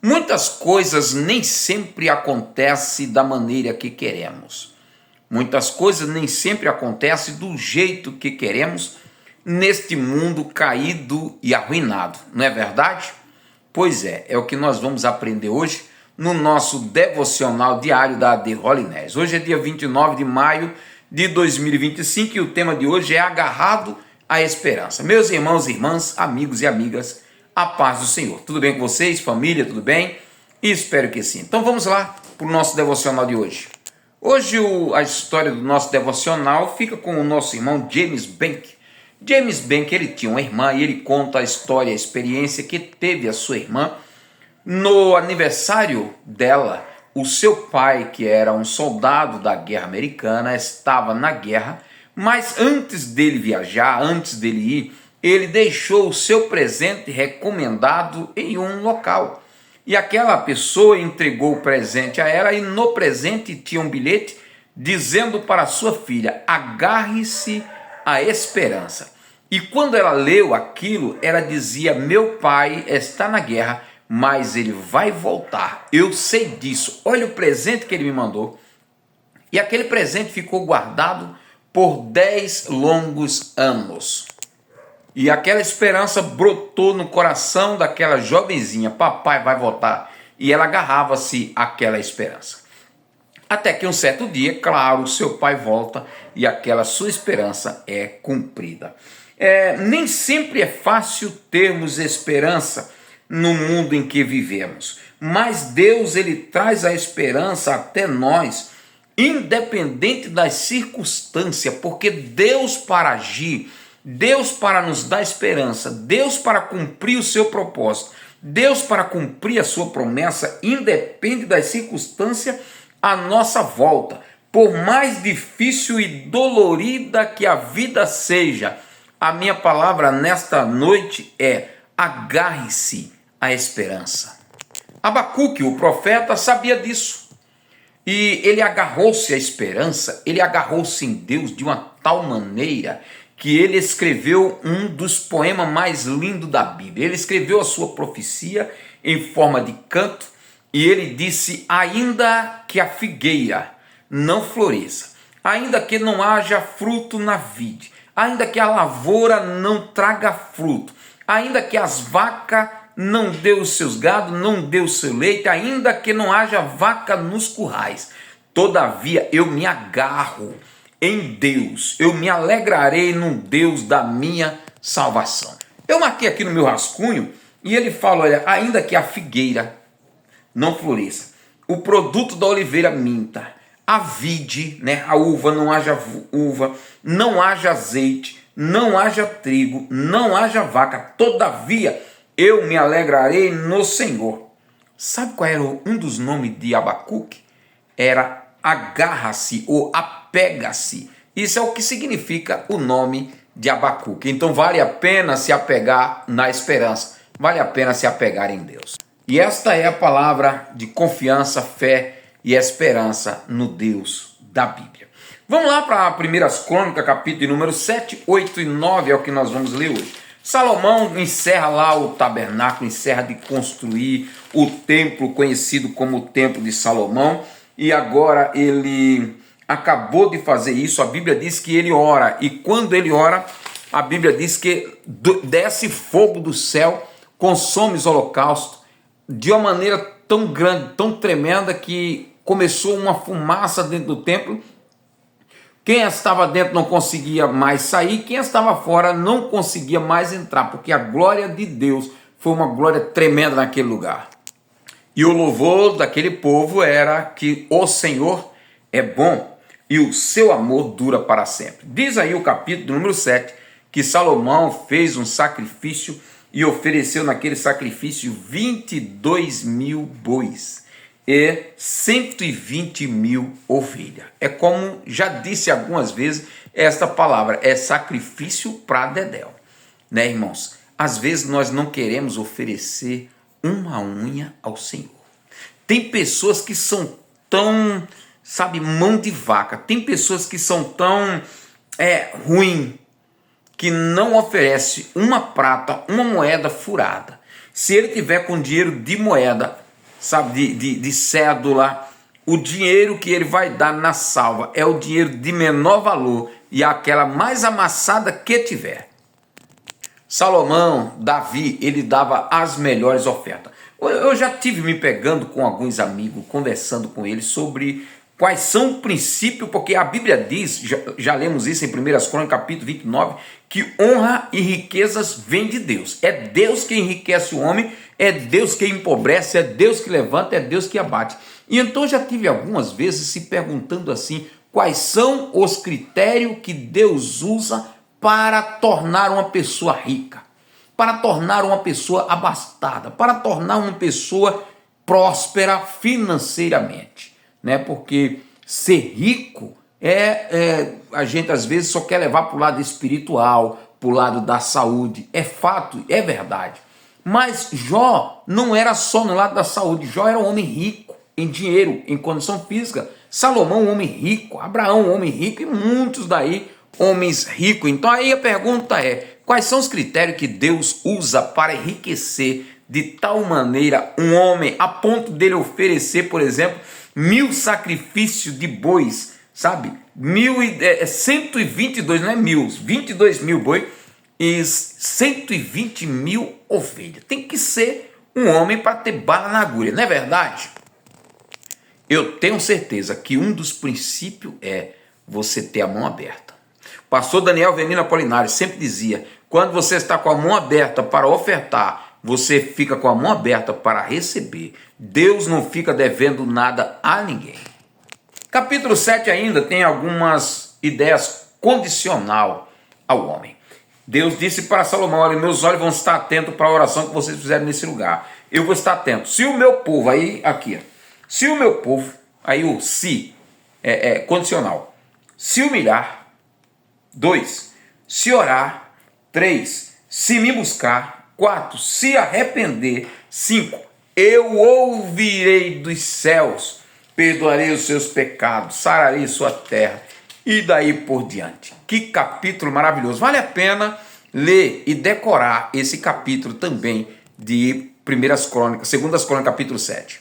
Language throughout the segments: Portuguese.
Muitas coisas nem sempre acontecem da maneira que queremos. Muitas coisas nem sempre acontecem do jeito que queremos neste mundo caído e arruinado, não é verdade? Pois é o que nós vamos aprender hoje no nosso devocional diário da AD Holiness. Hoje é dia 29 de maio de 2025 e o tema de hoje é agarrado à esperança. Meus irmãos e irmãs, amigos e amigas, a paz do Senhor. Tudo bem com vocês? Família, tudo bem? Espero que sim. Então vamos lá para o nosso devocional de hoje. Hoje a história do nosso devocional fica com o nosso irmão James Bank. James Bank, ele tinha uma irmã e ele conta a história, a experiência que teve a sua irmã. No aniversário dela, o seu pai, que era um soldado da guerra americana, estava na guerra, mas antes dele viajar, antes dele ir, ele deixou o seu presente recomendado em um local. E aquela pessoa entregou o presente a ela e no presente tinha um bilhete dizendo para sua filha: agarre-se à esperança. E quando ela leu aquilo, ela dizia: meu pai está na guerra, mas ele vai voltar. Eu sei disso. Olha o presente que ele me mandou. E aquele presente ficou guardado por 10 longos anos. E aquela esperança brotou no coração daquela jovenzinha: papai vai voltar. E ela agarrava-se àquela esperança. Até que um certo dia, claro, seu pai volta e aquela sua esperança é cumprida. Nem sempre é fácil termos esperança no mundo em que vivemos, mas Deus, ele traz a esperança até nós, independente das circunstâncias, porque Deus, para agir, Deus para nos dar esperança, Deus para cumprir o seu propósito, Deus para cumprir a sua promessa, independe das circunstâncias à nossa volta. Por mais difícil e dolorida que a vida seja, a minha palavra nesta noite é: agarre-se à esperança. Abacuque, o profeta, sabia disso. E ele agarrou-se à esperança, ele agarrou-se em Deus de uma tal maneira que ele escreveu um dos poemas mais lindos da Bíblia. Ele escreveu a sua profecia em forma de canto e ele disse: ainda que a figueira não floresça, ainda que não haja fruto na vide, ainda que a lavoura não traga fruto, ainda que as vacas não dê os seus gados, não dê o seu leite, ainda que não haja vaca nos currais, todavia eu me agarro em Deus, eu me alegrarei no Deus da minha salvação. Eu marquei aqui no meu rascunho e ele fala: olha, ainda que a figueira não floresça, o produto da oliveira minta, a vide, né, a uva, não haja uva, não haja azeite, não haja trigo, não haja vaca, todavia eu me alegrarei no Senhor. Sabe qual era um dos nomes de Abacuque? Era agarra-se ou apega-se. Isso é o que significa o nome de Abacuque. Então vale a pena se apegar na esperança, vale a pena se apegar em Deus. E esta é a palavra de confiança, fé e esperança no Deus da Bíblia. Vamos lá para 1 Crônicas, capítulo número 7, 8 e 9, é o que nós vamos ler hoje. Salomão encerra lá o tabernáculo, encerra de construir o templo conhecido como o Templo de Salomão, e agora ele acabou de fazer isso. A Bíblia diz que ele ora, e quando ele ora, a Bíblia diz que desce fogo do céu, consome os holocaustos, de uma maneira tão grande, tão tremenda, que começou uma fumaça dentro do templo. Quem estava dentro não conseguia mais sair, quem estava fora não conseguia mais entrar, porque a glória de Deus foi uma glória tremenda naquele lugar. E o louvor daquele povo era que o Senhor é bom e o seu amor dura para sempre. Diz aí o capítulo número 7 que Salomão fez um sacrifício e ofereceu naquele sacrifício 22 mil bois e 120 mil ovelhas. É como já disse algumas vezes, esta palavra é sacrifício para dedéu, né, irmãos? Às vezes nós não queremos oferecer uma unha ao Senhor. Tem pessoas que são tão, sabe, mão de vaca. Tem pessoas que são tão ruim, que não oferece uma prata, uma moeda furada. Se ele tiver com dinheiro de moeda, sabe, de cédula. O dinheiro que ele vai dar na salva é o dinheiro de menor valor e aquela mais amassada que tiver. Salomão, Davi, ele dava as melhores ofertas. Eu já tive me pegando com alguns amigos, conversando com eles sobre quais são o princípio, porque a Bíblia diz, já lemos isso em 1 Crônicas, capítulo 29, que honra e riquezas vêm de Deus. É Deus que enriquece o homem, é Deus que empobrece, é Deus que levanta, é Deus que abate. E então já tive algumas vezes se perguntando assim, quais são os critérios que Deus usa para tornar uma pessoa rica, para tornar uma pessoa abastada, para tornar uma pessoa próspera financeiramente, né? Porque ser rico a gente às vezes só quer levar para o lado espiritual, para o lado da saúde. É fato, é verdade. Mas Jó não era só no lado da saúde. Jó era um homem rico em dinheiro, em condição física. Salomão, um homem rico. Abraão, um homem rico. E muitos daí, homens ricos. Então aí a pergunta é, quais são os critérios que Deus usa para enriquecer de tal maneira um homem, a ponto dele oferecer, por exemplo, 1000 sacrifícios de bois, sabe? 122, não é 1000, 22.000 bois e 120.000 ovelhas. Tem que ser um homem para ter bala na agulha, não é verdade? Eu tenho certeza que um dos princípios é você ter a mão aberta. O pastor Daniel Venino Apolinário sempre dizia, quando você está com a mão aberta para ofertar, você fica com a mão aberta para receber. Deus não fica devendo nada a ninguém. Capítulo 7 ainda tem algumas ideias condicional ao homem. Deus disse para Salomão, olha, meus olhos vão estar atentos para a oração que vocês fizeram nesse lugar. Eu vou estar atento. Se o meu povo, se o meu povo, aí o se é condicional. Se humilhar, 2, se orar, 3, se me buscar, 4, se arrepender, 5, eu ouvirei dos céus, perdoarei os seus pecados, sararei sua terra, e daí por diante. Que capítulo maravilhoso! Vale a pena ler e decorar esse capítulo também de 2 Crônicas, capítulo 7.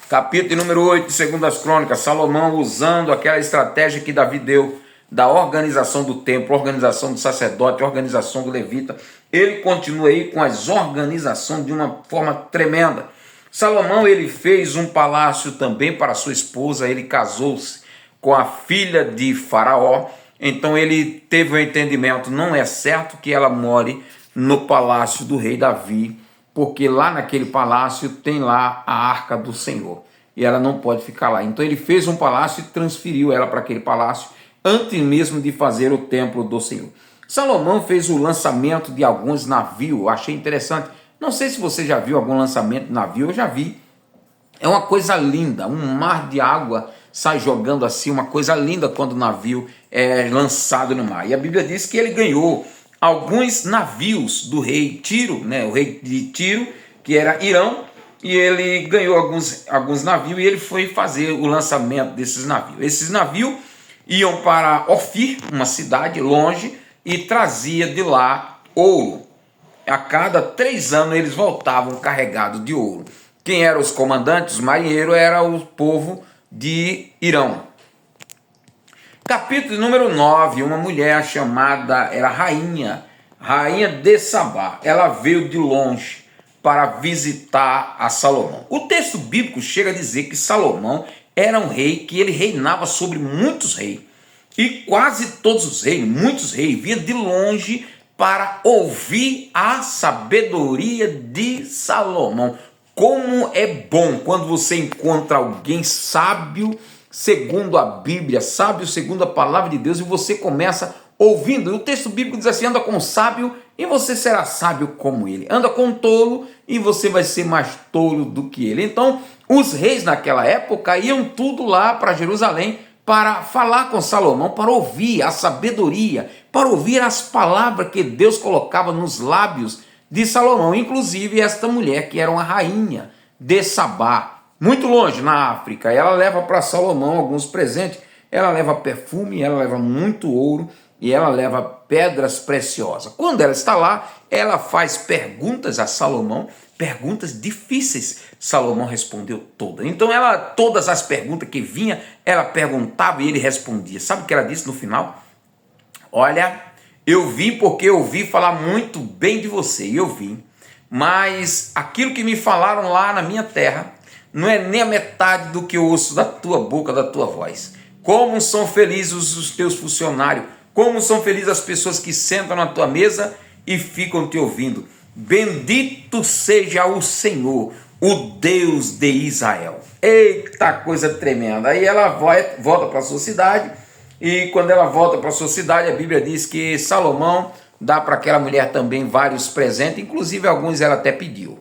Capítulo número 8 de 2 Crônicas, Salomão usando aquela estratégia que Davi deu, da organização do templo, organização do sacerdote, organização do levita. Ele continua aí com as organizações de uma forma tremenda. Salomão, ele fez um palácio também para sua esposa, ele casou-se com a filha de Faraó, então ele teve um entendimento, não é certo que ela more no palácio do rei Davi, porque lá naquele palácio tem lá a arca do Senhor, e ela não pode ficar lá. Então ele fez um palácio e transferiu ela para aquele palácio, antes mesmo de fazer o templo do Senhor. Salomão fez o lançamento de alguns navios, eu achei interessante. Não sei se você já viu algum lançamento de navio, eu já vi. É uma coisa linda, um mar de água sai jogando assim, uma coisa linda quando o navio é lançado no mar. E a Bíblia diz que ele ganhou alguns navios do rei Tiro, né? O rei de Tiro, que era Irão, e ele ganhou alguns navios e ele foi fazer o lançamento desses navios. Esses navios iam para Ofir, uma cidade longe, e trazia de lá ouro. A cada 3 anos eles voltavam carregados de ouro. Quem eram os comandantes, os marinheiros, era o povo de Irão. Capítulo número 9, uma mulher chamada, era rainha de Sabá. Ela veio de longe para visitar a Salomão. O texto bíblico chega a dizer que Salomão era um rei, que ele reinava sobre muitos reis. E quase todos os reis, muitos reis, vinham de longe para ouvir a sabedoria de Salomão. Como é bom quando você encontra alguém sábio segundo a Bíblia, sábio segundo a palavra de Deus, e você começa ouvindo. E o texto bíblico diz assim, anda com um sábio e você será sábio como ele. Anda com um tolo e você vai ser mais tolo do que ele. Então, os reis naquela época iam tudo lá para Jerusalém para falar com Salomão, para ouvir a sabedoria, para ouvir as palavras que Deus colocava nos lábios de Salomão. Inclusive esta mulher que era uma rainha de Sabá, muito longe na África, ela leva para Salomão alguns presentes, ela leva perfume, ela leva muito ouro e ela leva pedras preciosas. Quando ela está lá, ela faz perguntas a Salomão perguntas difíceis. Salomão respondeu todas. Então todas as perguntas que vinha, ela perguntava e ele respondia. Sabe o que ela disse no final? Olha, eu vim porque eu ouvi falar muito bem de você, e eu vim. Mas aquilo que me falaram lá na minha terra não é nem a metade do que eu ouço da tua boca, da tua voz. Como são felizes os teus funcionários, como são felizes as pessoas que sentam na tua mesa e ficam te ouvindo. Bendito seja o Senhor, o Deus de Israel. Eita, coisa tremenda. Aí ela volta para a sua cidade, e quando ela volta para a sua cidade, a Bíblia diz que Salomão dá para aquela mulher também vários presentes, inclusive alguns ela até pediu.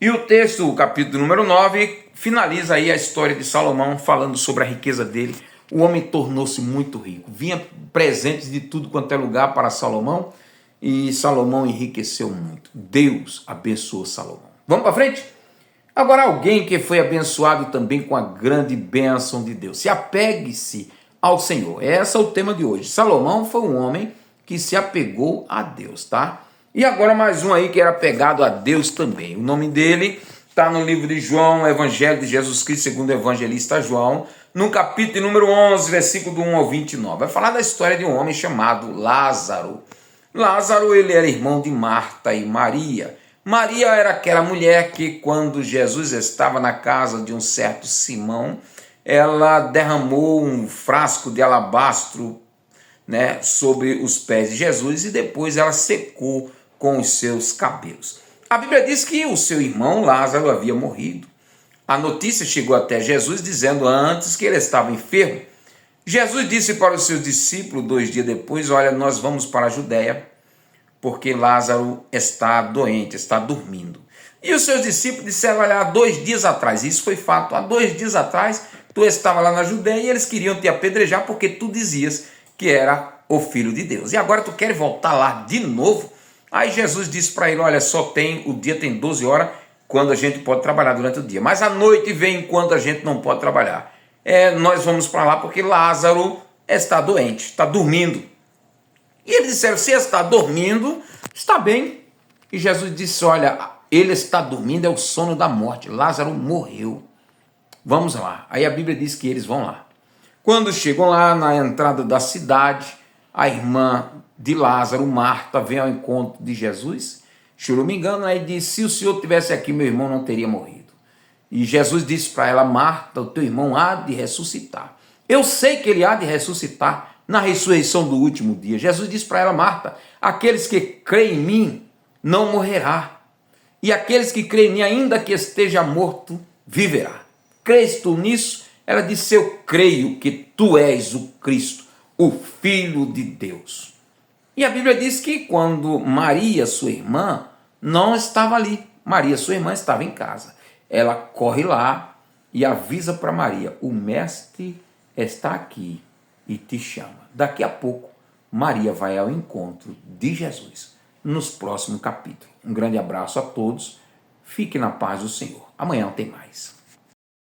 E o texto, o capítulo número 9, finaliza aí a história de Salomão, falando sobre a riqueza dele. O homem tornou-se muito rico, vinha presentes de tudo quanto é lugar para Salomão, e Salomão enriqueceu muito. Deus abençoou Salomão. Vamos para frente? Agora, alguém que foi abençoado também com a grande bênção de Deus. Se apegue-se ao Senhor. Esse é o tema de hoje. Salomão foi um homem que se apegou a Deus, tá? E agora mais um aí que era apegado a Deus também. O nome dele está no livro de João, Evangelho de Jesus Cristo, segundo o evangelista João, no capítulo número 11, versículo do 1 ao 29. Vai falar da história de um homem chamado Lázaro. Lázaro, ele era irmão de Marta e Maria. Maria era aquela mulher que, quando Jesus estava na casa de um certo Simão, ela derramou um frasco de alabastro, né, sobre os pés de Jesus, e depois ela secou com os seus cabelos. A Bíblia diz que o seu irmão Lázaro havia morrido. A notícia chegou até Jesus dizendo antes que ele estava enfermo. Jesus disse para os seus discípulos 2 dias depois: olha, nós vamos para a Judéia, porque Lázaro está doente, está dormindo. E os seus discípulos disseram: olha, há 2 dias atrás, isso foi fato, há 2 dias atrás, tu estava lá na Judéia e eles queriam te apedrejar porque tu dizias que era o Filho de Deus. E agora tu quer voltar lá de novo? Aí Jesus disse para ele: olha, o dia tem 12 horas, quando a gente pode trabalhar durante o dia, mas a noite vem enquanto a gente não pode trabalhar. Nós vamos para lá porque Lázaro está doente, está dormindo. E eles disseram: se está dormindo, está bem. E Jesus disse: olha, ele está dormindo, é o sono da morte. Lázaro morreu. Vamos lá. Aí a Bíblia diz que eles vão lá. Quando chegam lá na entrada da cidade, a irmã de Lázaro, Marta, vem ao encontro de Jesus, se eu não me engano, aí diz: se o Senhor estivesse aqui, meu irmão não teria morrido. E Jesus disse para ela: Marta, o teu irmão há de ressuscitar. Eu sei que ele há de ressuscitar na ressurreição do último dia. Jesus disse para ela: Marta, aqueles que creem em mim não morrerá, e aqueles que creem em mim, ainda que esteja morto, viverá. Crês tu nisso? Ela disse: eu creio que tu és o Cristo, o Filho de Deus. E a Bíblia diz que quando Maria, sua irmã, não estava ali, Maria, sua irmã, estava em casa. Ela corre lá e avisa para Maria: o mestre está aqui e te chama. Daqui a pouco, Maria vai ao encontro de Jesus nos próximos capítulos. Um grande abraço a todos, fique na paz do Senhor. Amanhã tem mais.